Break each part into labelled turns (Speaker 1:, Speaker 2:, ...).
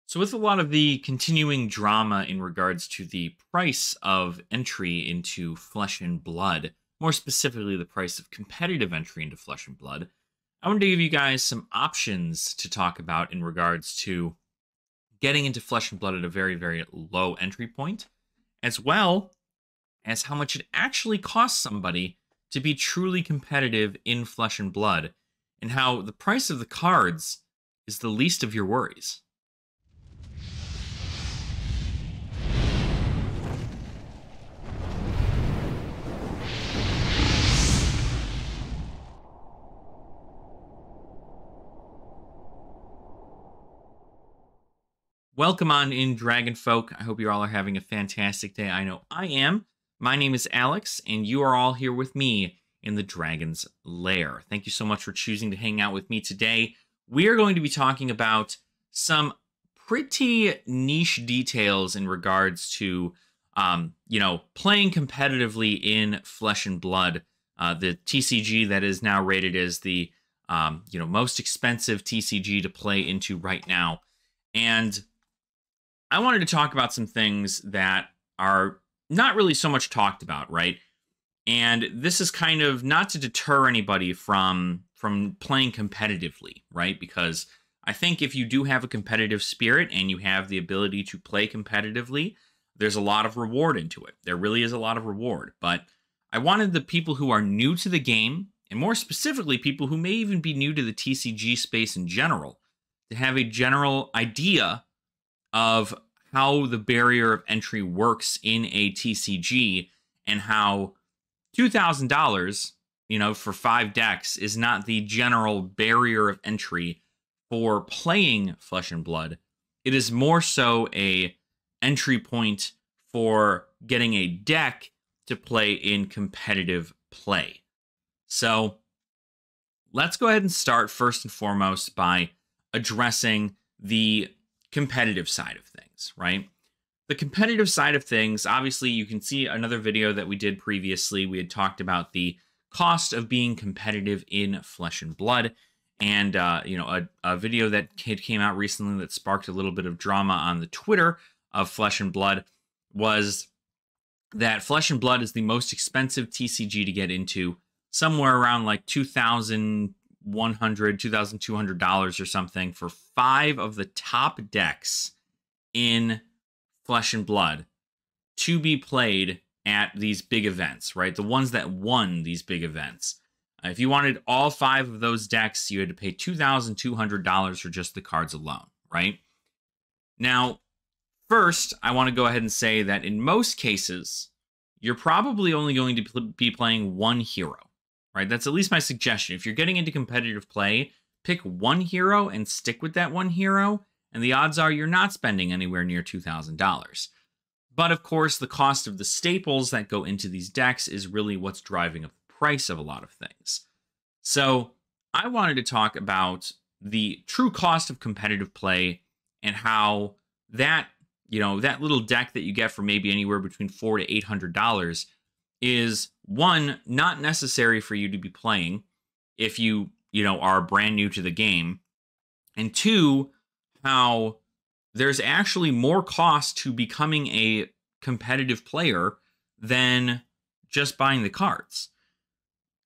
Speaker 1: So, with a lot of the continuing drama in regards to the price of entry into Flesh and Blood, more specifically the price of competitive entry into Flesh and Blood, I wanted to give you guys some options to talk about in regards to getting into Flesh and Blood at a very, very low entry point, as well as how much it actually costs somebody to be truly competitive in Flesh and Blood, and how the price of the cards is the least of your worries. Welcome on in, Dragon Folk. I hope you all are having a fantastic day. I know I am. My name is Alex, and you are all here with me in the Dragon's Lair. Thank you so much for choosing to hang out with me today. We are going to be talking about some pretty niche details in regards to, playing competitively in Flesh and Blood. The TCG that is now rated as the, most expensive TCG to play into right now. And I wanted to talk about some things that are not really so much talked about, right? And this is kind of not to deter anybody from playing competitively, right? Because I think if you do have a competitive spirit and you have the ability to play competitively, there's a lot of reward into it. There really is a lot of reward. But I wanted the people who are new to the game, and more specifically people who may even be new to the TCG space in general, to have a general idea of how the barrier of entry works in a TCG, and how $2,000, for 5 decks is not the general barrier of entry for playing Flesh and Blood. It is more so a entry point for getting a deck to play in competitive play. So let's go ahead and start first and foremost by addressing the competitive side of things, right? The competitive side of things, obviously, you can see another video that we did previously. We had talked about the cost of being competitive in Flesh and Blood, and a video that came out recently that sparked a little bit of drama on the Twitter of Flesh and Blood was that Flesh and Blood is the most expensive TCG to get into, somewhere around like $2,100, $2,200 or something for 5 of the top decks in Flesh and Blood to be played at these big events, right? The ones that won these big events. If you wanted all 5 of those decks, you had to pay $2,200 for just the cards alone, right? Now, first, I want to go ahead and say that in most cases, you're probably only going to be playing one hero, right? That's at least my suggestion. If you're getting into competitive play, pick one hero and stick with that one hero, and the odds are you're not spending anywhere near $2,000. But of course, the cost of the staples that go into these decks is really what's driving up the price of a lot of things. So I wanted to talk about the true cost of competitive play and how that, that little deck that you get for maybe anywhere between $400 to $800 is, one, not necessary for you to be playing if you are brand new to the game, and two, how there's actually more cost to becoming a competitive player than just buying the cards.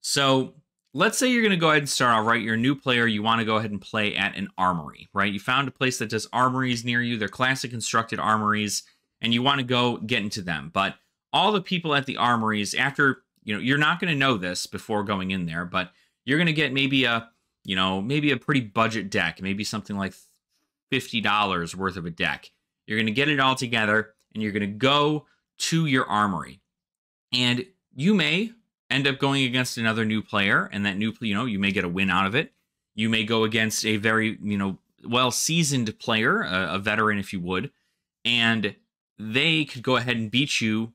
Speaker 1: So let's say you're going to go ahead and start out, right? You're a new player. You want to go ahead and play at an armory, right? You found a place that does armories near you. They're classic constructed armories, and you want to go get into them. But all the people at the armories, after, you're not going to know this before going in there, but you're going to get maybe a pretty budget deck, maybe something like $50 worth of a deck. You're going to get it all together, and you're going to go to your armory. And you may end up going against another new player, and that new, you may get a win out of it. You may go against a very, well-seasoned player, a veteran if you would, and they could go ahead and beat you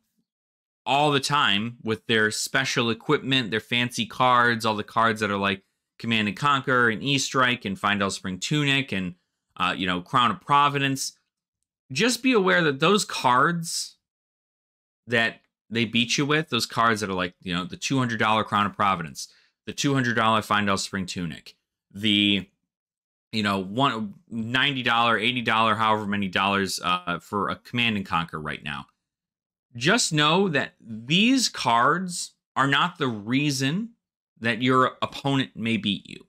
Speaker 1: all the time with their special equipment, their fancy cards, all the cards that are like Command and Conquer and E-Strike and Findel Spring Tunic and Crown of Providence. Just be aware that those cards that they beat you with, those cards that are like, the $200 Crown of Providence, the $200 Findel Spring Tunic, the you know, $90, $80, however many dollars for a Command and Conquer right now. Just know that these cards are not the reason that your opponent may beat you,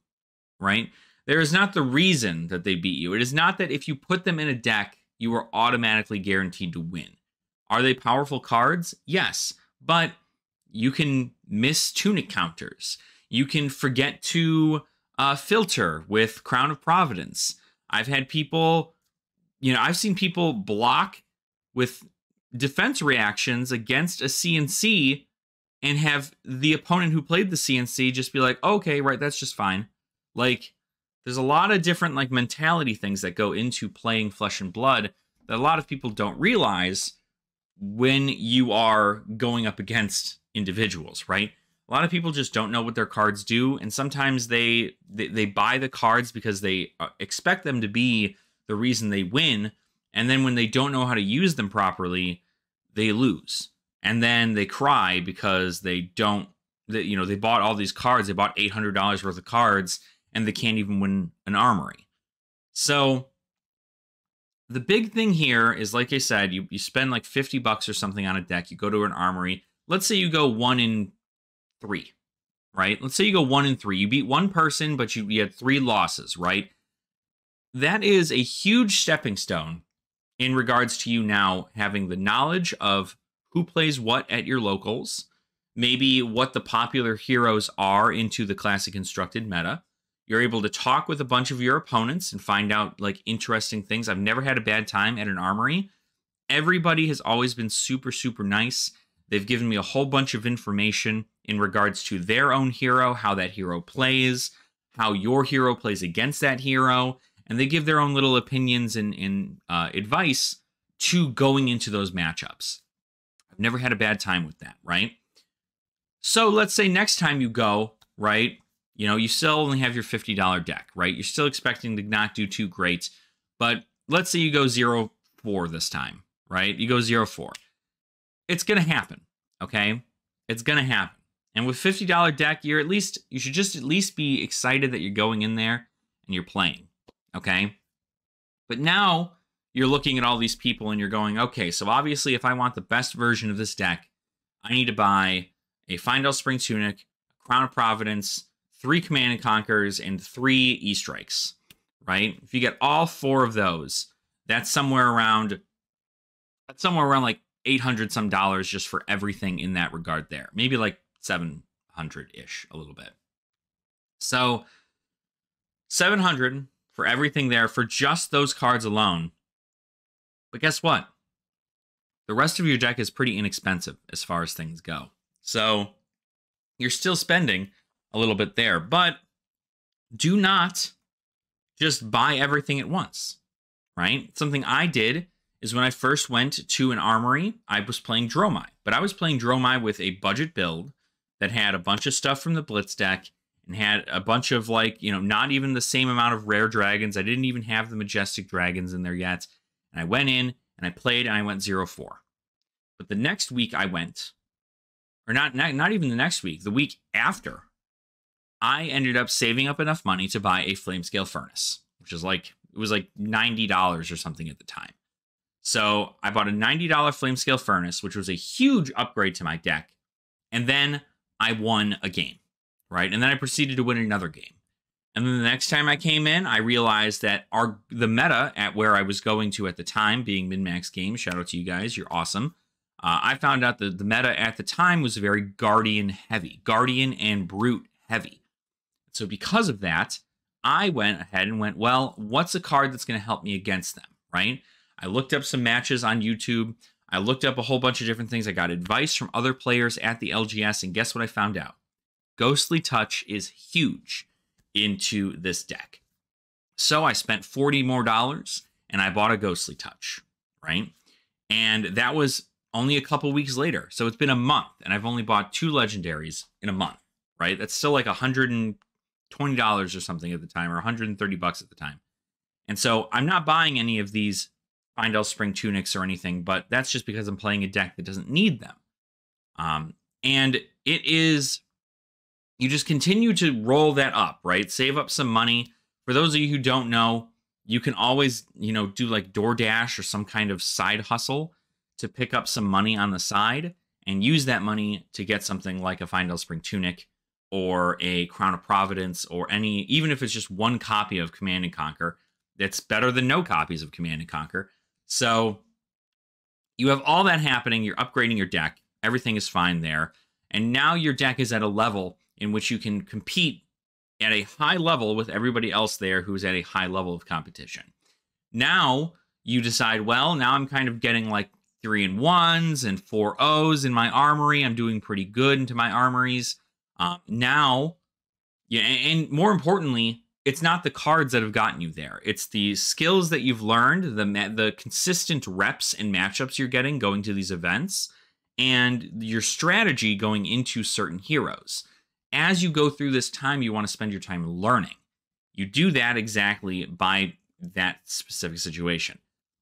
Speaker 1: right? There is not the reason that they beat you. It is not that if you put them in a deck, you are automatically guaranteed to win. Are they powerful cards? Yes, but you can miss Tunic counters. You can forget to filter with Crown of Providence. I've had people, you know, I've seen people block with defense reactions against a CNC and have the opponent who played the CNC just be like, okay, right, that's just fine. Like, there's a lot of different like mentality things that go into playing Flesh and Blood that a lot of people don't realize when you are going up against individuals, right? A lot of people just don't know what their cards do, and sometimes they buy the cards because they expect them to be the reason they win, and then when they don't know how to use them properly, they lose. And then they cry because they bought all these cards, they bought $800 worth of cards, and they can't even win an armory. So the big thing here is, like I said, you spend like $50 or something on a deck, you go to an armory. Let's say you go 1 in 3, right? Let's say you go 1 in 3. You beat one person, but you had 3 losses, right? That is a huge stepping stone in regards to you now having the knowledge of who plays what at your locals, maybe what the popular heroes are into the classic constructed meta. You're able to talk with a bunch of your opponents and find out like interesting things. I've never had a bad time at an armory. Everybody has always been super, super nice. They've given me a whole bunch of information in regards to their own hero, how that hero plays, how your hero plays against that hero, and they give their own little opinions and advice to going into those matchups. I've never had a bad time with that, right? So let's say next time you go, right, you know, you still only have your $50 deck, right? You're still expecting to not do too great, but let's say you go 0-4 this time, right? You go 0-4. It's going to happen, okay? It's going to happen. And with $50 deck, you should just at least be excited that you're going in there and you're playing, okay? But now you're looking at all these people and you're going, okay, so obviously if I want the best version of this deck, I need to buy a Fyendal Spring Tunic, a Crown of Providence, 3 Command and Conquers, and 3 E-Strikes, right? If you get all 4 of those, that's somewhere around like $800 some just for everything in that regard there. Maybe like 700-ish, a little bit. So 700 for everything there for just those cards alone. But guess what? The rest of your deck is pretty inexpensive as far as things go. So you're still spending a little bit there, but do not just buy everything at once, right? Something I did is when I first went to an armory, I was playing Dromai, but I was playing Dromai with a budget build that had a bunch of stuff from the Blitz deck and had a bunch of like, you know, not even the same amount of rare dragons. I didn't even have the majestic dragons in there yet. And I went in and I played and I went 0-4. But the next week I went, or not even the next week, the week after, I ended up saving up enough money to buy a Flamescale Furnace, which is like, it was like $90 or something at the time. So I bought a $90 Flamescale Furnace, which was a huge upgrade to my deck. And then I won a game, right? And then I proceeded to win another game. And then the next time I came in, I realized that the meta at where I was going to at the time, being Min-Max Games, shout out to you guys, you're awesome. I found out that the meta at the time was very Guardian heavy, Guardian and Brute heavy. So because of that, I went ahead and went, well, what's a card that's going to help me against them, right? I looked up some matches on YouTube. I looked up a whole bunch of different things. I got advice from other players at the LGS, and guess what I found out? Ghostly Touch is huge into this deck. So I spent $40 more, and I bought a Ghostly Touch, right? And that was only a couple weeks later. So it's been a month, and I've only bought 2 legendaries in a month, right? That's still like $120 or something at the time, or $130 at the time. And so I'm not buying any of these Fyendal Spring Tunics or anything, but that's just because I'm playing a deck that doesn't need them. And it is, you just continue to roll that up, right? Save up some money For those of you who don't know, you can always, do like DoorDash or some kind of side hustle to pick up some money on the side and use that money to get something like a Findel Spring Tunic or a Crown of Providence or even if it's just one copy of Command and Conquer, that's better than no copies of Command and Conquer. So you have all that happening. You're upgrading your deck. Everything is fine there. And now your deck is at a level in which you can compete at a high level with everybody else there who's at a high level of competition. Now you decide, well, now I'm kind of getting like 3-1s and 4-0s in my armory. I'm doing pretty good into my armories. Now, and more importantly, it's not the cards that have gotten you there. It's the skills that you've learned, the consistent reps and matchups you're getting going to these events, and your strategy going into certain heroes. As you go through this time, you want to spend your time learning. You do that exactly by that specific situation.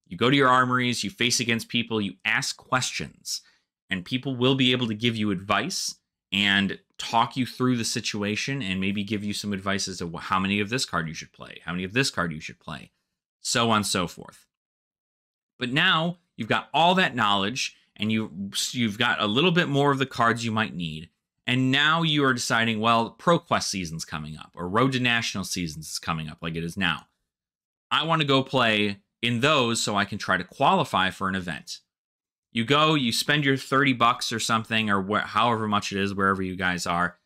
Speaker 1: You go to your armories, you face against people, you ask questions, and people will be able to give you advice and talk you through the situation and maybe give you some advice as to how many of this card you should play, how many of this card you should play, so on and so forth. But now you've got all that knowledge and you've got a little bit more of the cards you might need. And now you are deciding, well, ProQuest season's coming up or Road to National seasons is coming up like it is now. I want to go play in those so I can try to qualify for an event. You go, you spend your $30 or something, or however much it is, wherever you guys are,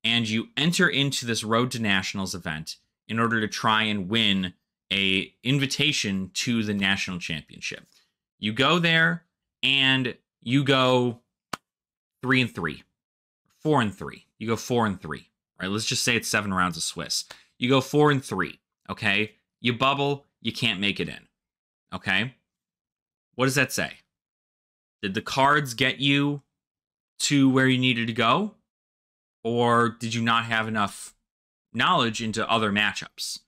Speaker 1: and you enter into this Road to Nationals event in order to try and win an invitation to the national championship. You go there, and you go 3-3, 4-3. You go 4-3. Right? Let's just say it's 7 rounds of Swiss. You go 4-3. Okay, you bubble, you can't make it in. Okay, what does that say? Did the cards get you to where you needed to go? Or did you not have enough knowledge into other matchups?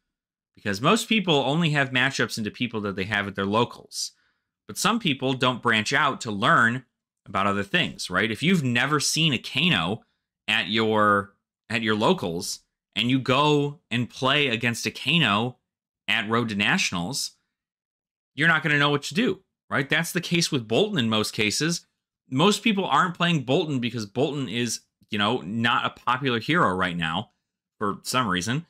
Speaker 1: Because most people only have matchups into people that they have at their locals. But some people don't branch out to learn about other things, right? If you've never seen a Kano at your locals and you go and play against a Kano at Road to Nationals, you're not going to know what to do, right? That's the case with Bolton in most cases. Most people aren't playing Bolton because Bolton is, not a popular hero right now for some reason.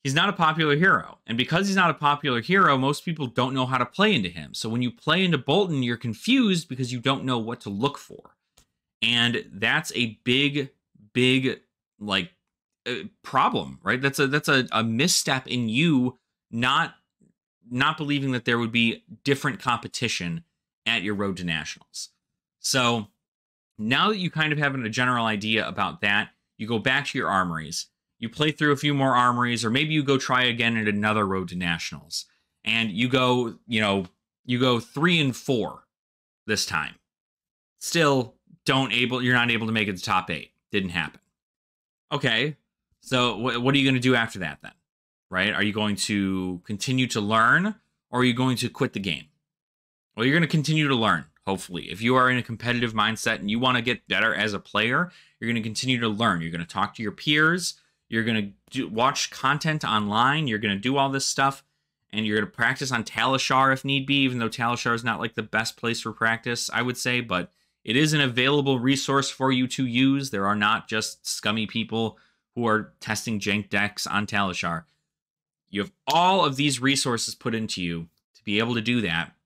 Speaker 1: He's not a popular hero. And because he's not a popular hero, most people don't know how to play into him. So when you play into Bolton, you're confused because you don't know what to look for. And that's a big problem, right? That's a misstep in you not believing that there would be different competition at your Road to Nationals. So now that you kind of have a general idea about that, you go back to your armories. You play through a few more armories, or maybe you go try again at another Road to Nationals. And you go 3-4 this time. Still you're not able to make it to top 8. Didn't happen. Okay, so what are you going to do after that then? Right? Are you going to continue to learn, or are you going to quit the game? Well, you're going to continue to learn, hopefully. If you are in a competitive mindset and you want to get better as a player, you're going to continue to learn. You're going to talk to your peers. You're going to watch content online. You're going to do all this stuff, and you're going to practice on Talishar if need be, even though Talishar is not like the best place for practice, I would say, but it is an available resource for you to use. There are not just scummy people who are testing jank decks on Talishar. You have all of these resources put into you to be able to do that.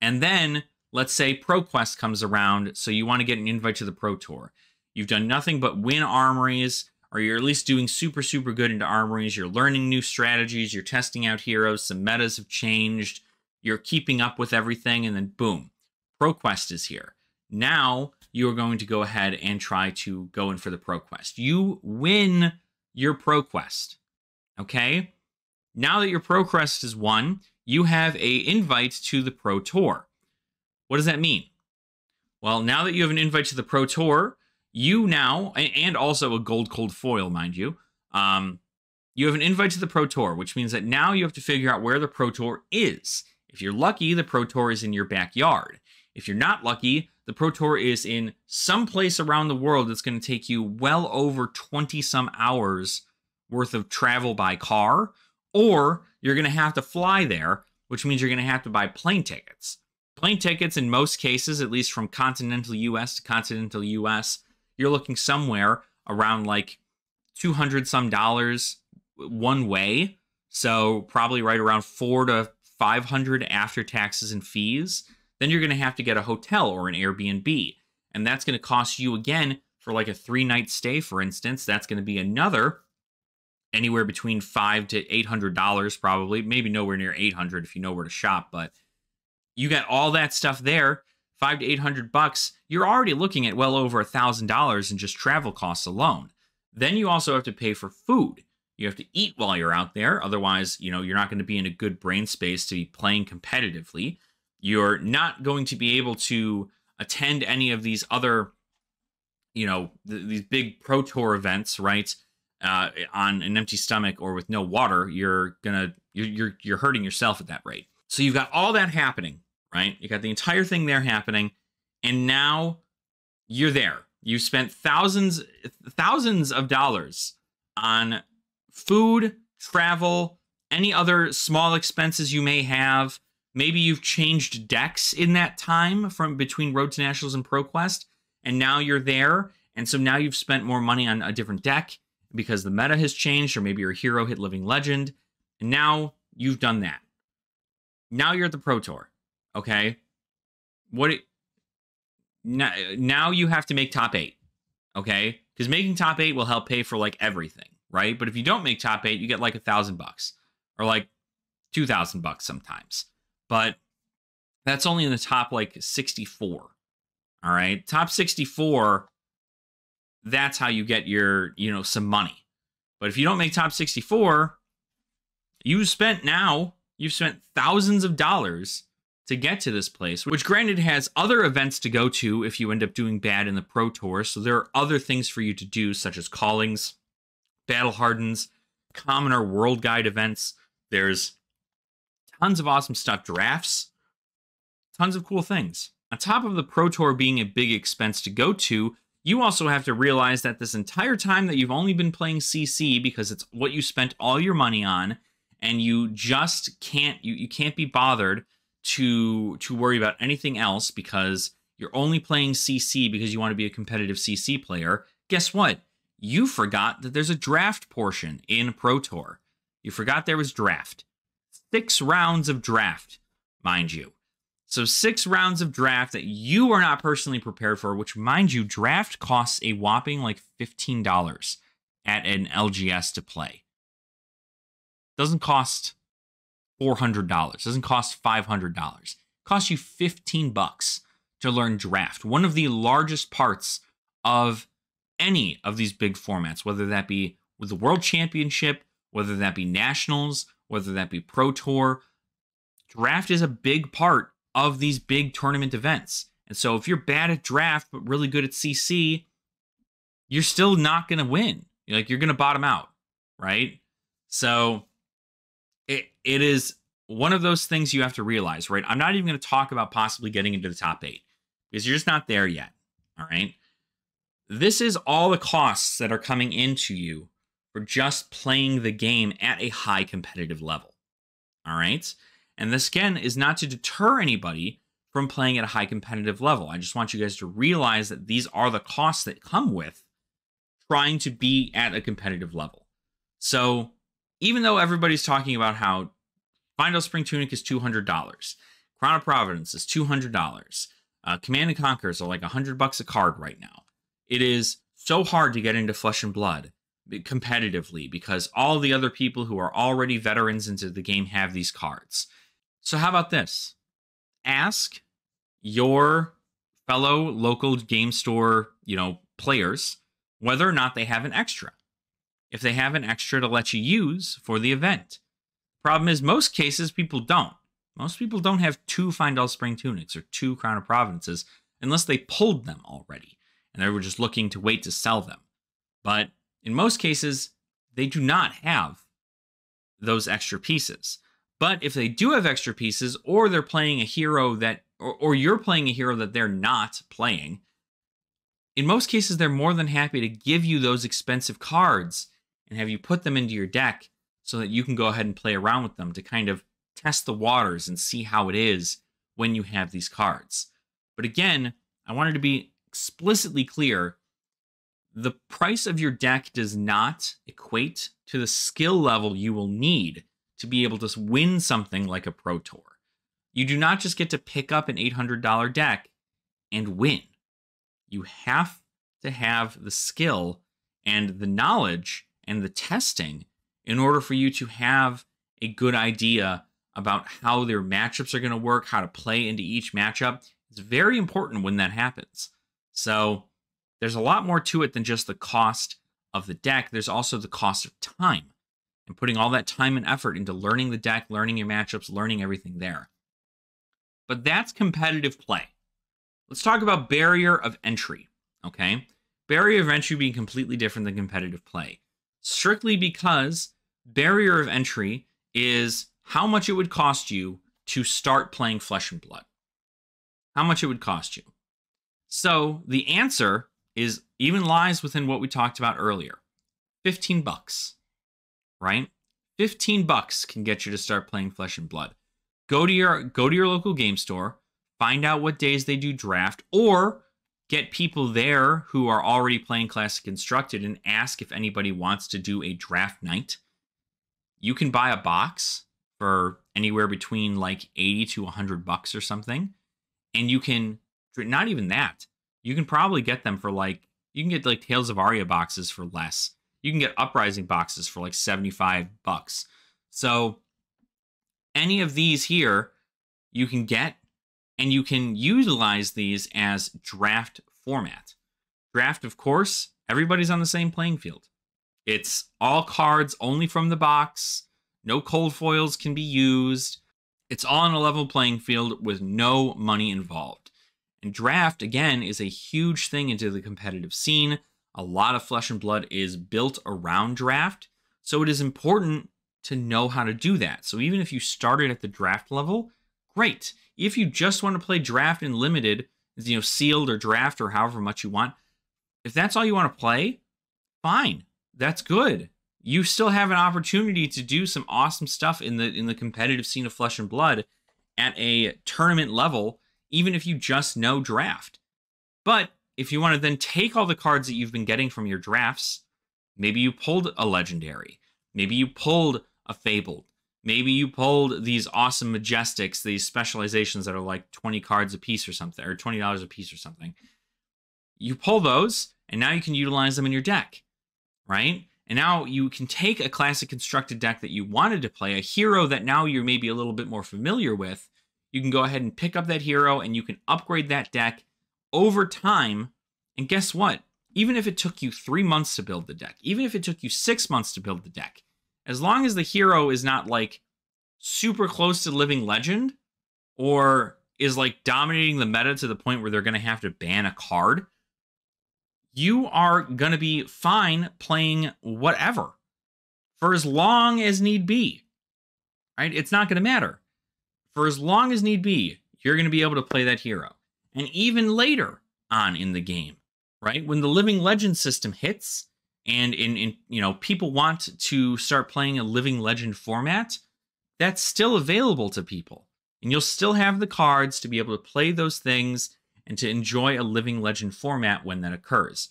Speaker 1: And then, let's say ProQuest comes around, so you want to get an invite to the Pro Tour. You've done nothing but win armories, or you're at least doing super, super good into armories. You're learning new strategies. You're testing out heroes. Some metas have changed. You're keeping up with everything, and then boom, ProQuest is here. Now, you're going to go ahead and try to go in for the ProQuest. You win your ProQuest. Okay, now that your ProQuest is won, you have an invite to the Pro Tour. What does that mean? Well, now that you have an invite to the Pro Tour, you now, and also a gold cold foil, mind you, you have an invite to the Pro Tour, which means that now you have to figure out where the Pro Tour is. If you're lucky, the Pro Tour is in your backyard. If you're not lucky, the Pro Tour is in some place around the world that's going to take you well over 20-some hours worth of travel by car, or you're going to have to fly there, which means you're going to have to buy plane tickets. Plane tickets, in most cases, at least from continental US to continental US, you're looking somewhere around like $200 some one way. So probably right around $400 to $500 after taxes and fees. Then you're going to have to get a hotel or an Airbnb. And that's going to cost you, again, for like a 3-night stay, for instance, that's going to be another anywhere between $500 to $800 probably. Maybe nowhere near $800 if you know where to shop, but you got all that stuff there, $500 to $800. You're already looking at well over $1,000 in just travel costs alone. Then you also have to pay for food. You have to eat while you're out there. Otherwise, you're not going to be in a good brain space to be playing competitively. You're not going to be able to attend any of these other, these big Pro Tour events, right? On an empty stomach or with no water. You're hurting yourself at that rate. So you've got all that happening, right? You got the entire thing there happening, and now you're there. You spent thousands of dollars on food, travel, any other small expenses you may have. Maybe you've changed decks in that time from between Road to Nationals and ProQuest, and now you're there. And so now you've spent more money on a different deck because the meta has changed, or maybe your hero hit Living Legend, and now you've done that. Now you're at the Pro Tour, okay? Now you have to make top 8, okay? Because making top 8 will help pay for like everything, right? But if you don't make top 8, you get like $1,000 or like $2,000 sometimes. But that's only in the top like 64. All right, top 64. That's how you get your some money. But if you don't make top 64, you've spent thousands of dollars to get to this place, which granted has other events to go to if you end up doing bad in the Pro Tour. So there are other things for you to do, such as callings, battle hardens, commoner world guide events. There's tons of awesome stuff, drafts, tons of cool things. On top of the Pro Tour being a big expense to go to, you also have to realize that this entire time that you've only been playing CC because it's what you spent all your money on, and you just can't be bothered to worry about anything else because you're only playing CC because you want to be a competitive CC player. Guess what? You forgot that there's a draft portion in Pro Tour. You forgot there was draft. 6 rounds of draft, mind you. So 6 rounds of draft that you are not personally prepared for, which, mind you, draft costs a whopping like $15 at an LGS to play. Doesn't cost $400. Doesn't cost $500. It costs you $15 to learn draft. One of the largest parts of any of these big formats, whether that be with the World Championship, whether that be Nationals, whether that be Pro Tour. Draft is a big part of these big tournament events. And so if you're bad at draft but really good at CC, you're still not going to win. You're going to bottom out, right? So it is one of those things you have to realize, right? I'm not even going to talk about possibly getting into the top 8 because you're just not there yet, all right? This is all the costs that are coming into you for just playing the game at a high competitive level, all right? And this, again, is not to deter anybody from playing at a high competitive level. I just want you guys to realize that these are the costs that come with trying to be at a competitive level. So even though everybody's talking about how Final Spring Tunic is $200, Crown of Providence is $200, Command and Conquers are like $100 a card right now. It is so hard to get into Flesh and Blood competitively because all the other people who are already veterans into the game have these cards. So how about this? Ask your fellow local game store, players whether or not they have an extra. If they have an extra to let you use for the event. Problem is, most cases, people don't. Most people don't have 2 Findel Spring Tunics or 2 Crown of Providences unless they pulled them already and they were just looking to wait to sell them. But in most cases, they do not have those extra pieces. But if they do have extra pieces, or they're playing a hero that, or you're playing a hero that they're not playing, in most cases, they're more than happy to give you those expensive cards and have you put them into your deck so that you can go ahead and play around with them to kind of test the waters and see how it is when you have these cards. But again, I wanted to be explicitly clear. The price of your deck does not equate to the skill level you will need to be able to win something like a Pro Tour. You do not just get to pick up an $800 deck and win. You have to have the skill and the knowledge and the testing in order for you to have a good idea about how their matchups are going to work, how to play into each matchup. It's very important when that happens. So there's a lot more to it than just the cost of the deck. There's also the cost of time and putting all that time and effort into learning the deck, learning your matchups, learning everything there. But that's competitive play. Let's talk about barrier of entry, okay? Barrier of entry being completely different than competitive play. Strictly because barrier of entry is how much it would cost you to start playing Flesh and Blood. How much it would cost you. So the answer is even lies within what we talked about earlier. $15, right? $15 can get you to start playing Flesh and Blood. Go to your local game store, find out what days they do draft, or get people there who are already playing Classic Constructed and ask if anybody wants to do a draft night. You can buy a box for anywhere between like $80 to $100 or something. And you can, not even that, you can probably get them for like, you can get like Tales of Aria boxes for less. You can get Uprising boxes for like $75. So any of these here you can get, and you can utilize these as draft format. Draft, of course, everybody's on the same playing field. It's all cards only from the box. No cold foils can be used. It's all on a level playing field with no money involved. And draft, again, is a huge thing into the competitive scene. A lot of Flesh and Blood is built around draft. So it is important to know how to do that. So even if you started at the draft level, great. If you just want to play draft in limited, sealed or draft or however much you want, if that's all you want to play, fine. That's good. You still have an opportunity to do some awesome stuff in the competitive scene of Flesh and Blood at a tournament level, even if you just know draft. But if you want to then take all the cards that you've been getting from your drafts, maybe you pulled a legendary, maybe you pulled a fabled, maybe you pulled these awesome majestics, these specializations that are like 20 cards a piece or something, or $20 a piece or something. You pull those, and now you can utilize them in your deck, right? And now you can take a Classic Constructed deck that you wanted to play, a hero that now you're maybe a little bit more familiar with. You can go ahead and pick up that hero, and you can upgrade that deck over time. And guess what? Even if it took you 3 months to build the deck, even if it took you 6 months to build the deck, as long as the hero is not like super close to Living Legend or is like dominating the meta to the point where they're going to have to ban a card, you are going to be fine playing whatever for as long as need be, right? It's not going to matter. For as long as need be, you're going to be able to play that hero. And even later on in the game, right? When the Living Legend system hits and people want to start playing a Living Legend format, that's still available to people. And you'll still have the cards to be able to play those things and to enjoy a Living Legend format when that occurs.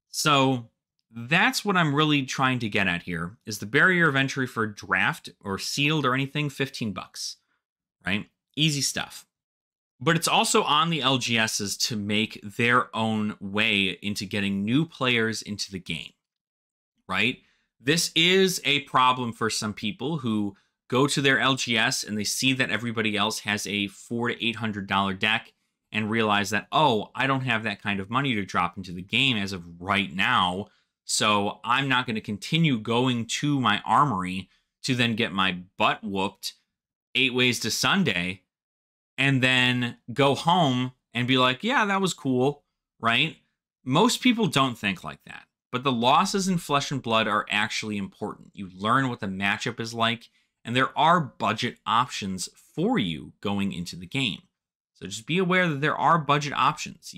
Speaker 1: So that's what I'm really trying to get at here, is the barrier of entry for draft or sealed or anything, $15, right? Easy stuff. But it's also on the LGSs to make their own way into getting new players into the game, right? This is a problem for some people who go to their LGS and they see that everybody else has a $400 to $800 deck and realize that, oh, I don't have that kind of money to drop into the game as of right now, so I'm not going to continue going to my armory to then get my butt whooped 8 ways to Sunday and then go home and be like, yeah, that was cool, right? Most people don't think like that. But the losses in Flesh and Blood are actually important. You learn what the matchup is like, and there are budget options for you going into the game. So just be aware that there are budget options.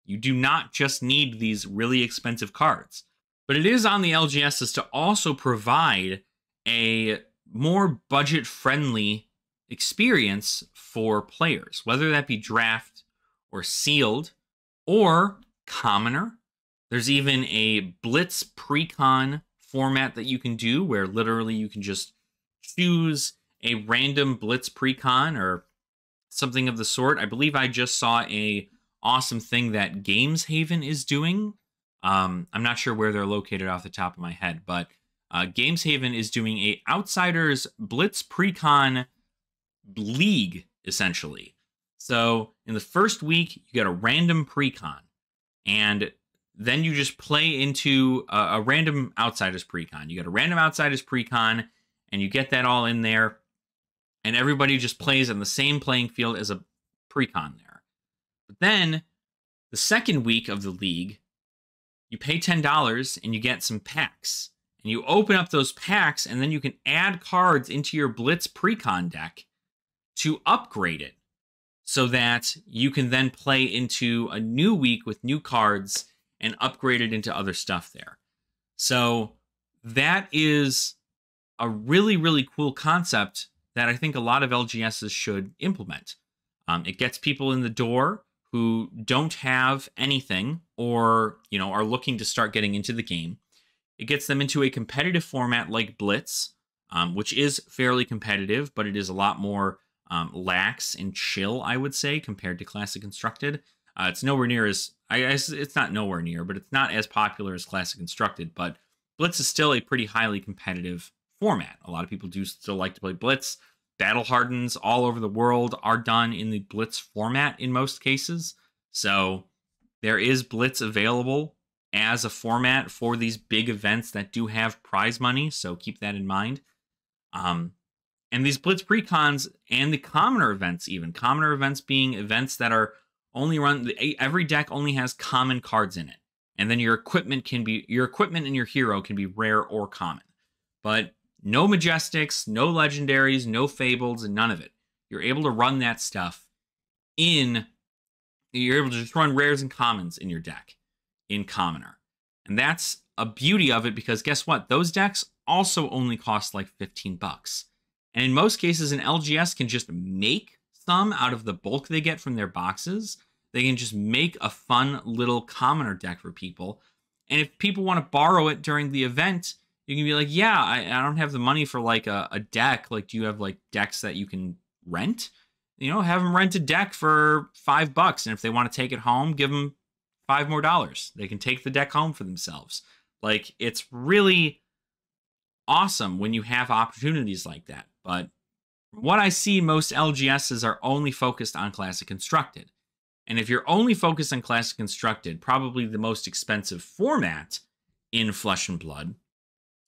Speaker 1: You do not just need these really expensive cards. But it is on the LGSs to also provide a more budget-friendly experience for players, whether that be draft or sealed or commoner. There's even a Blitz pre-con format that you can do where literally you can just choose a random Blitz pre-con or something of the sort. I believe I just saw a awesome thing that Gameshaven is doing. I'm not sure where they're located off the top of my head, but Gameshaven is doing a Outsiders Blitz Precon League, essentially. So in the first week, you get a random Precon, and then you just play into a random Outsiders Precon. You get a random Outsiders Precon, and you get that all in there, and everybody just plays on the same playing field as a Precon there. But then, the second week of the league, you pay $10 and you get some packs. And you open up those packs, and then you can add cards into your Blitz Precon deck to upgrade it so that you can then play into a new week with new cards and upgrade it into other stuff there. So that is a really, really cool concept that I think a lot of LGSs should implement. It gets people in the door who don't have anything or, are looking to start getting into the game. It gets them into a competitive format like Blitz, which is fairly competitive, but it is a lot more lax and chill, I would say, compared to Classic Constructed. It's nowhere near as, it's not nowhere near, but it's not as popular as Classic Constructed, but Blitz is still a pretty highly competitive format. A lot of people do still like to play Blitz. Battle hardens all over the world are done in the Blitz format in most cases. So there is Blitz available as a format for these big events that do have prize money. So keep that in mind. And these Blitz precons and the commoner events, even commoner events being events that are only run, every deck only has common cards in it. And then your equipment and your hero can be rare or common. But no Majestics, no Legendaries, no Fableds, and none of it. You're able to run that stuff you're able to just run rares and commons in your deck in Commoner. And that's a beauty of it because guess what? Those decks also only cost like $15. And in most cases, an LGS can just make some out of the bulk they get from their boxes. They can just make a fun little Commoner deck for people. And if people want to borrow it during the event, you can be like, yeah, I don't have the money for like a deck. Like, do you have like decks that you can rent? Have them rent a deck for $5. And if they want to take it home, give them $5 more. They can take the deck home for themselves. Like, it's really awesome when you have opportunities like that. But from what I see, most LGSs are only focused on Classic Constructed. And if you're only focused on Classic Constructed, probably the most expensive format in Flesh and Blood,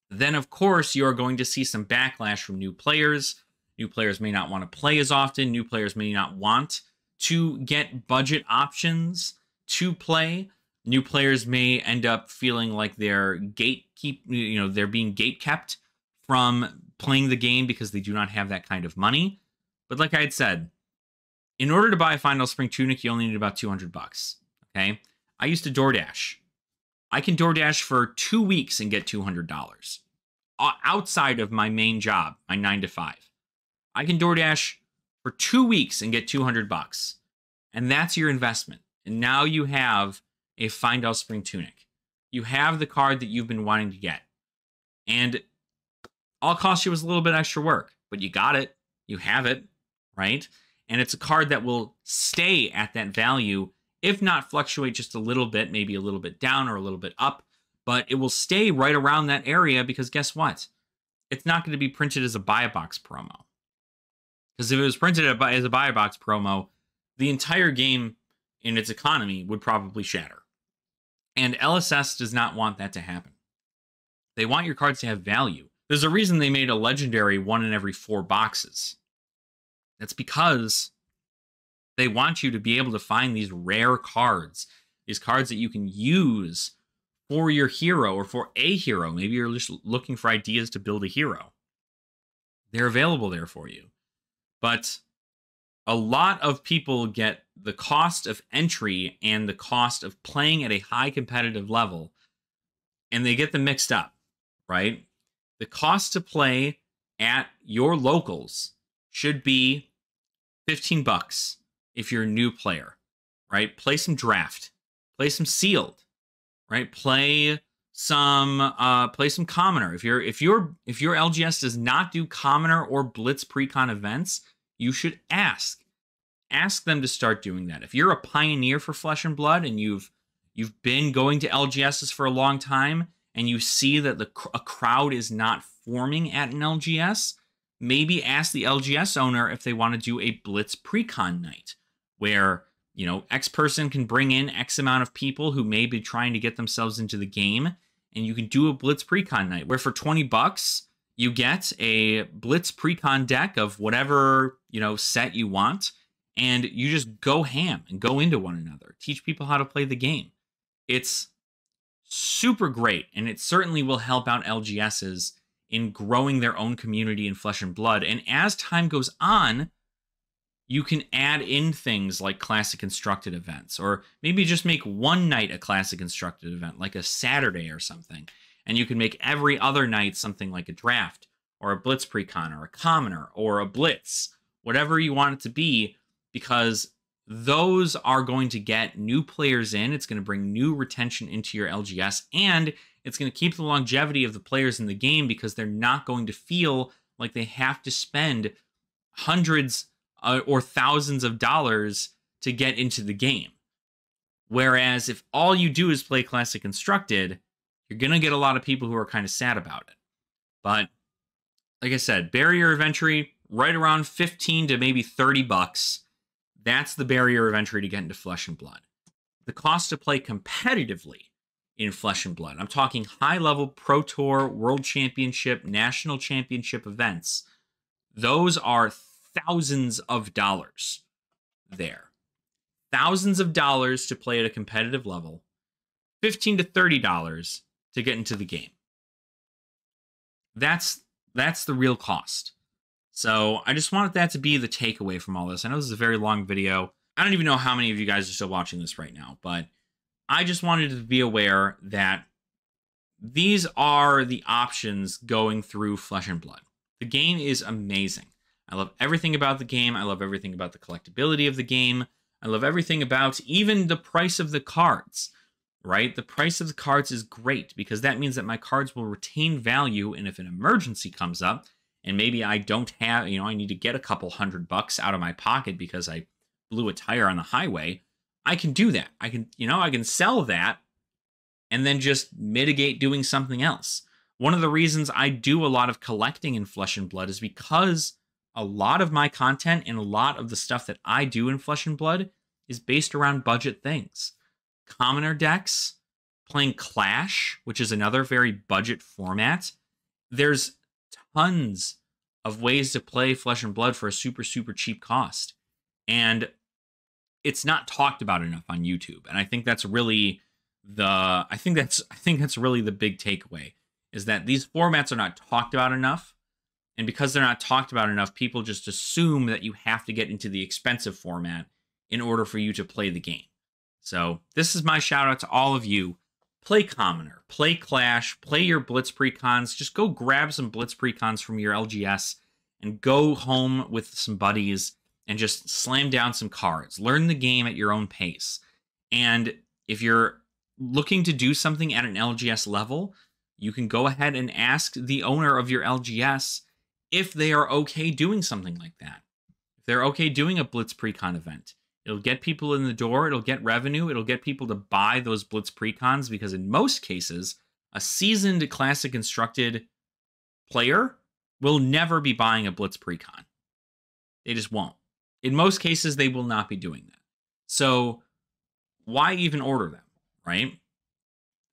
Speaker 1: then of course you're going to see some backlash from new players. New players may not want to play as often. New players may not want to get budget options to play. New players may end up feeling like they're they're being gatekept from playing the game because they do not have that kind of money. But like I had said, in order to buy a Final Spring Tunic, you only need about $200. Okay, I used to DoorDash. I can DoorDash for 2 weeks and get $200 outside of my main job, my 9 to 5. I can DoorDash for 2 weeks and get $200, and that's your investment. And now you have a Findel Spring Tunic. You have the card that you've been wanting to get, and all it cost you was a little bit extra work, but you got it. You have it, right? And it's a card that will stay at that value, if not fluctuate just a little bit, maybe a little bit down or a little bit up, but it will stay right around that area because guess what? It's not going to be printed as a buy a box promo. Because if it was printed as a buy a box promo, the entire game in its economy would probably shatter. And LSS does not want that to happen. They want your cards to have value. There's a reason they made a legendary 1 in every 4 boxes. That's because they want you to be able to find these rare cards, these cards that you can use for your hero or for a hero. Maybe you're just looking for ideas to build a hero. They're available there for you. But a lot of people get the cost of entry and the cost of playing at a high competitive level and they get them mixed up, right? The cost to play at your locals should be $15 if you're a new player, right? Play some draft, play some sealed, right? Play some commoner. If your LGS does not do commoner or blitz precon events, you should ask them to start doing that. If you're a pioneer for Flesh and Blood and you've been going to LGSs for a long time and you see that a crowd is not forming at an LGS, maybe ask the LGS owner if they want to do a blitz precon night where, X person can bring in X amount of people who may be trying to get themselves into the game, and you can do a blitz precon night where for $20 you get a blitz precon deck of whatever, set you want, and you just go ham and go into one another. Teach people how to play the game. It's super great, and it certainly will help out LGSs in growing their own community in Flesh and Blood. And as time goes on, you can add in things like Classic Constructed events, or maybe just make one night a Classic Constructed event, like a Saturday or something. And you can make every other night something like a draft, or a blitz precon, or a commoner, or a blitz, whatever you want it to be, because those are going to get new players in. It's going to bring new retention into your LGS, and it's going to keep the longevity of the players in the game because they're not going to feel like they have to spend hundreds or thousands of dollars to get into the game. Whereas if all you do is play Classic Constructed, you're going to get a lot of people who are kind of sad about it. But like I said, barrier of entry right around $15 to maybe $30. That's the barrier of entry to get into Flesh and Blood. The cost to play competitively in Flesh and Blood, I'm talking high-level Pro Tour, World Championship, National Championship events. Those are thousands of dollars there. Thousands of dollars to play at a competitive level. $15 to $30 to get into the game. That's the real cost. So I just wanted that to be the takeaway from all this. I know this is a very long video. I don't even know how many of you guys are still watching this right now, but I just wanted to be aware that these are the options going through Flesh and Blood. The game is amazing. I love everything about the game. I love everything about the collectability of the game. I love everything about even the price of the cards, right? The price of the cards is great because that means that my cards will retain value, and if an emergency comes up, and maybe I don't have, I need to get a couple $100 out of my pocket because I blew a tire on the highway, I can do that. I can sell that and then just mitigate doing something else. One of the reasons I do a lot of collecting in Flesh and Blood is because a lot of my content and a lot of the stuff that I do in Flesh and Blood is based around budget things. Commoner decks, playing Clash, which is another very budget format. There's tons of ways to play Flesh and Blood for a super, super cheap cost. And it's not talked about enough on YouTube. And I think that's really I think that's really the big takeaway, is that these formats are not talked about enough. And because they're not talked about enough, people just assume that you have to get into the expensive format in order for you to play the game. So this is my shout out to all of you. Play Commoner, play Clash, play your Blitz Precons. Just go grab some Blitz Precons from your LGS and go home with some buddies and just slam down some cards. Learn the game at your own pace. And if you're looking to do something at an LGS level, you can go ahead and ask the owner of your LGS if they are okay doing something like that. If they're okay doing a Blitz Precon event. It'll get people in the door, it'll get revenue, it'll get people to buy those Blitz Precons, because in most cases, a seasoned Classic Constructed player will never be buying a Blitz Precon. They just won't. In most cases, they will not be doing that. So why even order them, right?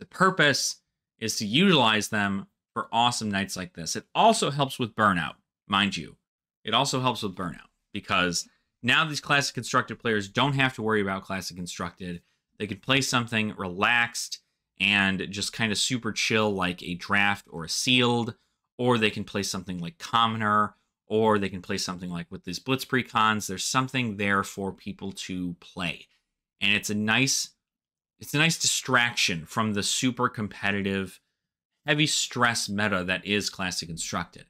Speaker 1: The purpose is to utilize them for awesome nights like this. It also helps with burnout, mind you. It also helps with burnout because now these Classic Constructed players don't have to worry about Classic Constructed. They can play something relaxed and just kind of super chill like a draft or a sealed, or they can play something like Commoner, or they can play something like with these Blitz Precons. There's something there for people to play. And it's a nice distraction from the super competitive heavy stress meta that is Classic Constructed.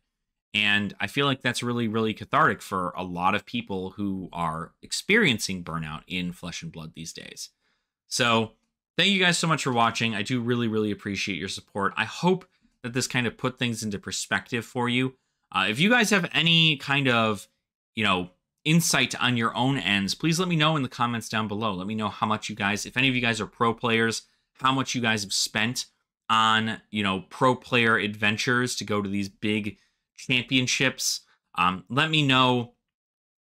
Speaker 1: And I feel like that's really, really cathartic for a lot of people who are experiencing burnout in Flesh and Blood these days. So thank you guys so much for watching. I do really, really appreciate your support. I hope that this kind of put things into perspective for you. If you guys have any kind of, insight on your own ends, please let me know in the comments down below. Let me know how much you guys, if any of you guys are pro players, how much you guys have spent on, pro player adventures to go to these big championships. Let me know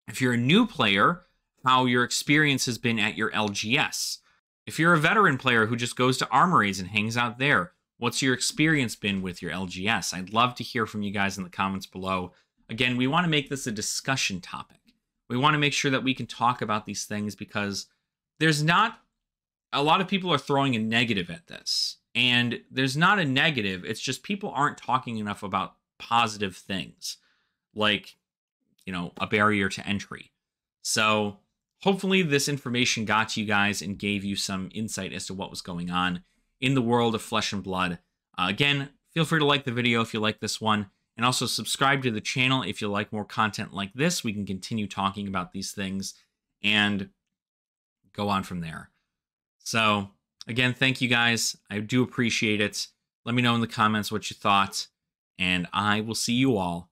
Speaker 1: if you're a new player, how your experience has been at your LGS. If you're a veteran player who just goes to armories and hangs out there, what's your experience been with your LGS? I'd love to hear from you guys in the comments below. Again, we want to make this a discussion topic. We want to make sure that we can talk about these things because there's not a lot of people are throwing a negative at this. And there's not a negative. It's just people aren't talking enough about positive things like, a barrier to entry. So hopefully this information got to you guys and gave you some insight as to what was going on in the world of Flesh and Blood. Again, feel free to like the video if you like this one. And also subscribe to the channel if you like more content like this. We can continue talking about these things and go on from there. So, again, thank you guys. I do appreciate it. Let me know in the comments what you thought. And I will see you all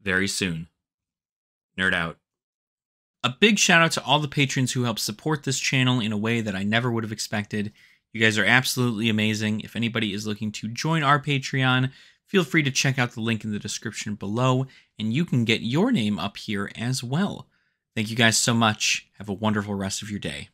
Speaker 1: very soon. Nerd out. A big shout out to all the patrons who help support this channel in a way that I never would have expected. You guys are absolutely amazing. If anybody is looking to join our Patreon, feel free to check out the link in the description below, and you can get your name up here as well. Thank you guys so much. Have a wonderful rest of your day.